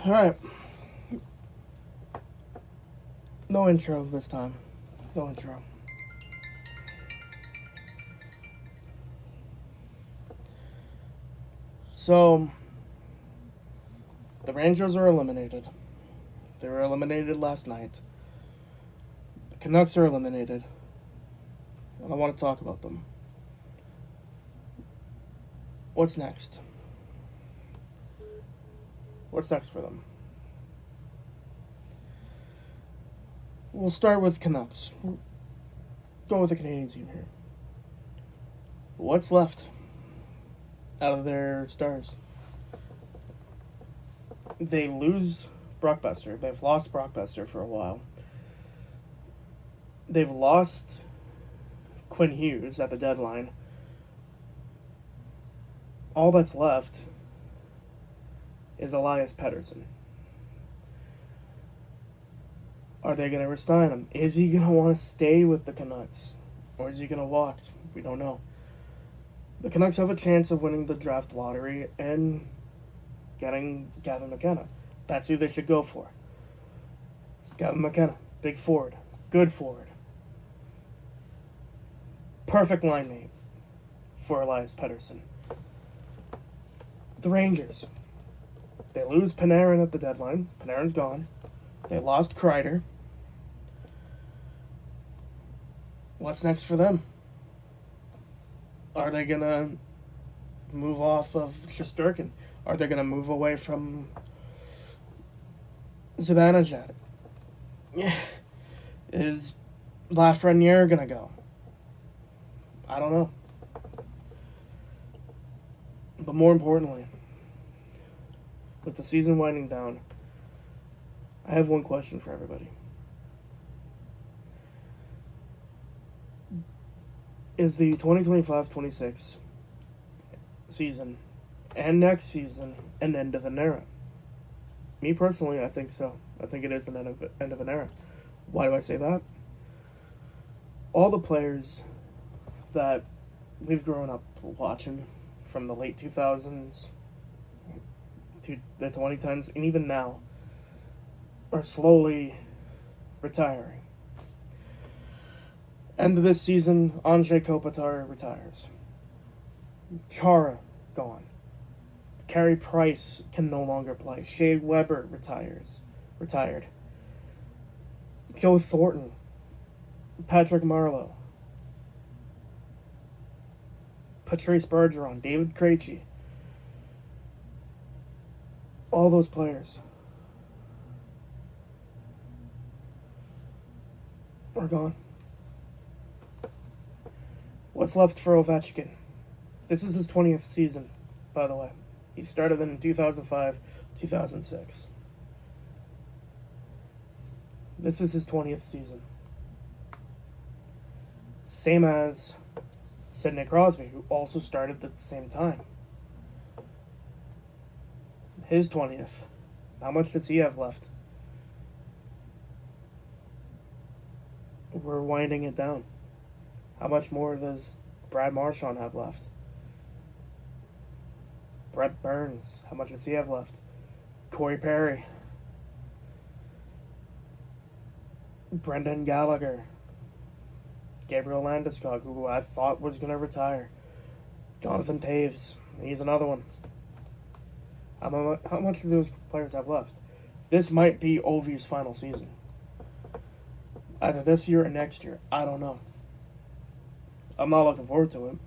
Alright. No intro this time. No intro. So, the Rangers are eliminated. They were eliminated last night. The Canucks are eliminated. And I want to talk about them. What's next? What's next for them? We'll start with Canucks. Go with the Canadian team here. What's left out of their stars? They lose Brock Besser. They've lost Brock Besser for a while. They've lost Quinn Hughes at the deadline. All that's left is Elias Pettersson. Are they going to resign him? Is he going to want to stay with the Canucks? Or is he going to walk? We don't know. The Canucks have a chance of winning the draft lottery and getting Gavin McKenna. That's who they should go for. Gavin McKenna. Big forward. Good forward. Perfect line mate for Elias Pettersson. The Rangers. They lose Panarin at the deadline. Panarin's gone. They lost Kreider. What's next for them? Are they going to move off of Shesterkin? Are they going to move away from Zibanejad? Is Lafreniere going to go? I don't know. But more importantly, with the season winding down, I have one question for everybody. Is the 2025-26 season and next season an end of an era? Me personally, I think so. I think it is an end of an era. Why do I say that? All the players that we've grown up watching from the late 2000s to the 2010s and even now are slowly retiring. End of this season, Andrei Kopitar retires. Chara, gone. Carey Price can no longer play. Shea Weber retired. Joe Thornton. Patrick Marleau. Patrice Bergeron. David Krejci. All those players are gone. What's left for Ovechkin? This is his 20th season, by the way. He started in 2005, 2006. This is his 20th season. Same as Sidney Crosby, who also started at the same time. His 20th. How much does he have left? We're winding it down. How much more does Brad Marchand have left? Brett Burns, how much does he have left? Corey Perry. Brendan Gallagher. Gabriel Landeskog, who I thought was going to retire. Jonathan Taves, he's another one. How much do those players have left? This might be Ovi's final season. Either this year or next year. I don't know. I'm not looking forward to it.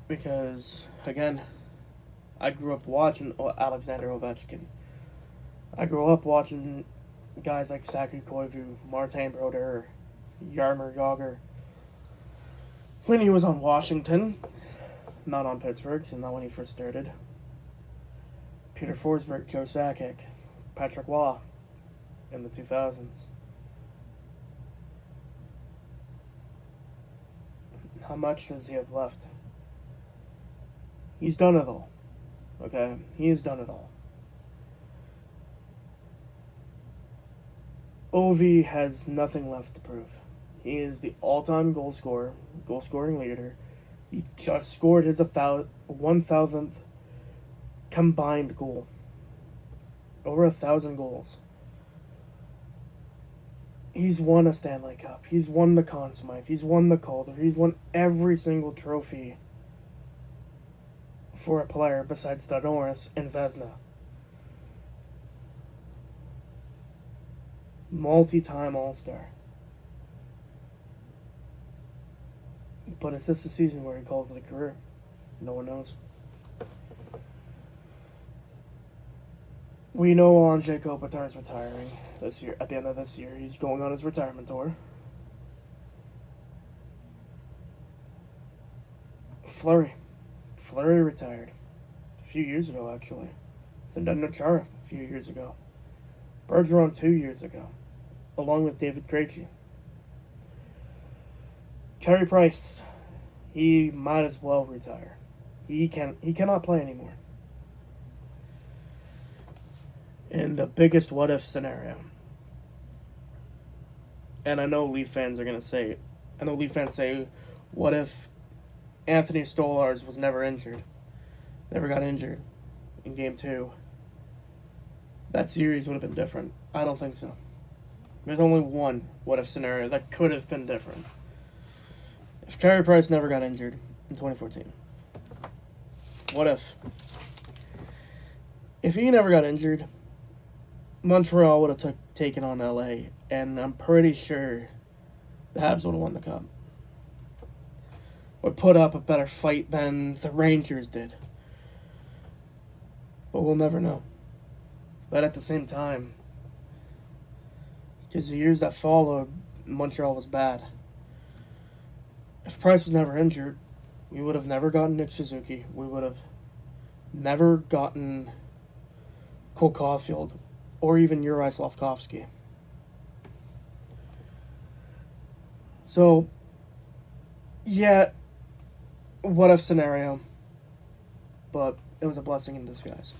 Because, again, I grew up watching Alexander Ovechkin. I grew up watching guys like Saku Koivu, Martin Brodeur, Jaromir Jagr. When he was on Washington, not on Pittsburgh, so not when he first started. Peter Forsberg, Joe Sakic, Patrick Waugh in the 2000s. How much does he have left? He's done it all. Okay? He has done it all. Ovi has nothing left to prove. He is the all-time goal scoring leader. He just scored his 1,000th combined goal. Over 1,000 goals. He's won a Stanley Cup. He's won the Conn Smythe. He's won the Calder. He's won every single trophy for a player besides Norris and Vezina. Multi-time All-Star. But is this the season where he calls it a career? No one knows. We know Anze Kopitar is retiring this year. At the end of this year, he's going on his retirement tour. Fleury retired a few years ago, actually. Zdeno Chara a few years ago. Bergeron 2 years ago, along with David Krejci. Carey Price, he might as well retire. He cannot play anymore. In the biggest what-if scenario. And I know Leaf fans say, what if Anthony Stolarz was never injured? Never got injured in Game 2. That series would have been different. I don't think so. There's only one what-if scenario that could have been different. If Carey Price never got injured in 2014. What if? If he never got injured, Montreal would have taken on LA, and I'm pretty sure the Habs would have won the Cup. Would put up a better fight than the Rangers did. But we'll never know. But at the same time, because the years that followed, Montreal was bad. If Price was never injured, we would have never gotten Nick Suzuki. We would have never gotten Cole Caulfield or even Uri Slafkovsky. So, yeah, what if scenario, but it was a blessing in disguise.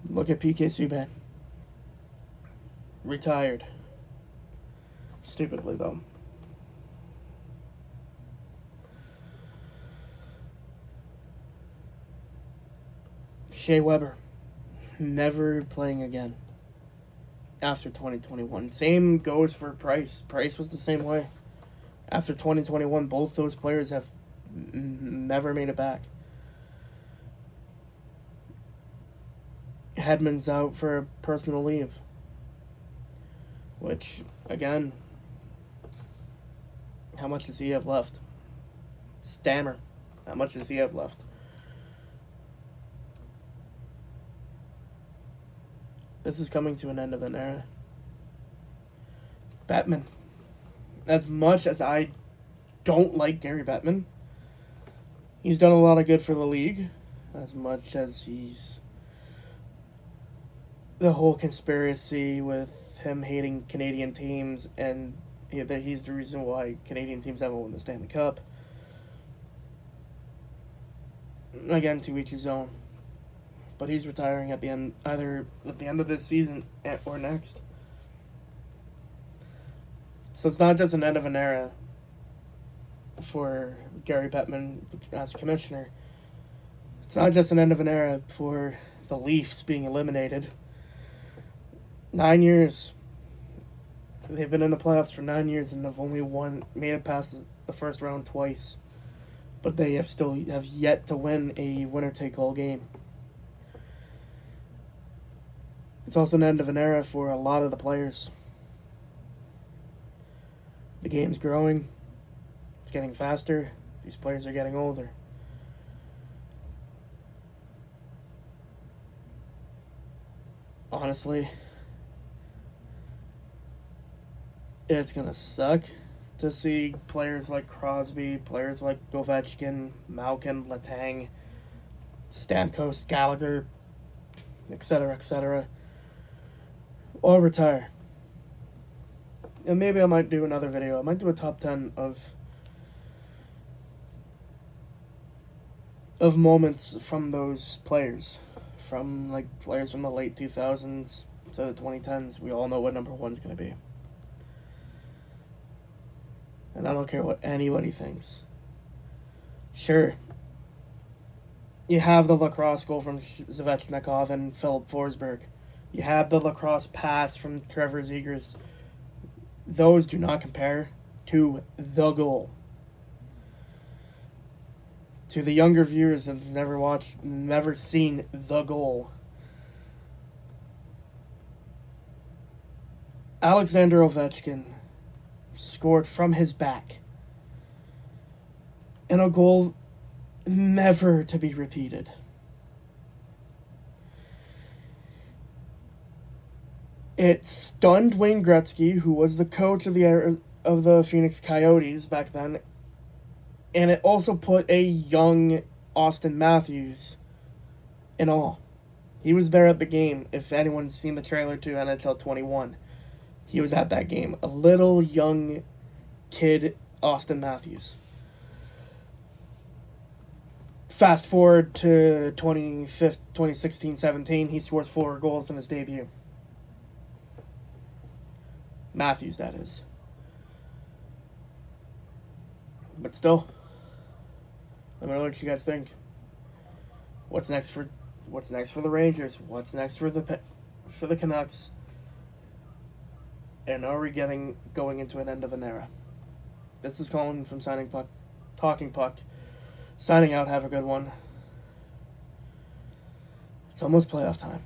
Look at PK Subban. Retired. Stupidly, though. Shea Weber. Never playing again. After 2021. Same goes for Price. Price was the same way. After 2021, both those players have never made it back. Hedman's out for personal leave. Which, again, how much does he have left? Stammer. How much does he have left? This is coming to an end of an era. Bettman. As much as I don't like Gary Bettman, he's done a lot of good for the league. As much as he's... the whole conspiracy with him hating Canadian teams and that he's the reason why Canadian teams haven't won the Stanley Cup. Again, to each his own. But he's retiring at the end, either at the end of this season or next. So it's not just an end of an era for Gary Bettman as commissioner. It's not just an end of an era for the Leafs being eliminated. 9 years. They've been in the playoffs for 9 years and they've only made it past the first round twice. But they have yet to win a winner-take-all game. It's also an end of an era for a lot of the players. The game's growing. It's getting faster. These players are getting older. Honestly, it's going to suck to see players like Crosby, players like Ovechkin, Malkin, Letang, Stamkos, Gallagher, etc., all retire. And maybe I might do another video. I might do a top 10 of moments from those players. From like players from the late 2000s to the 2010s. We all know what number one's going to be. And I don't care what anybody thinks. Sure. You have the lacrosse goal from Zvechnikov and Philip Forsberg. You have the lacrosse pass from Trevor Zegras. Those do not compare to the goal. To the younger viewers that have never seen the goal, Alexander Ovechkin scored from his back in a goal never to be repeated. It stunned Wayne Gretzky, who was the coach of the Phoenix Coyotes back then, and it also put a young Austin Matthews in awe. He was there at the game. If anyone's seen the trailer to NHL 21, he was at that game. A little young kid, Austin Matthews. Fast forward to 2016-17, he scores 4 goals in his debut. Matthews, that is. But still, let me know what you guys think. What's next for the Rangers? What's next for the Canucks? And are we going into an end of an era? This is Colin from Talking Puck. Signing out. Have a good one. It's almost playoff time.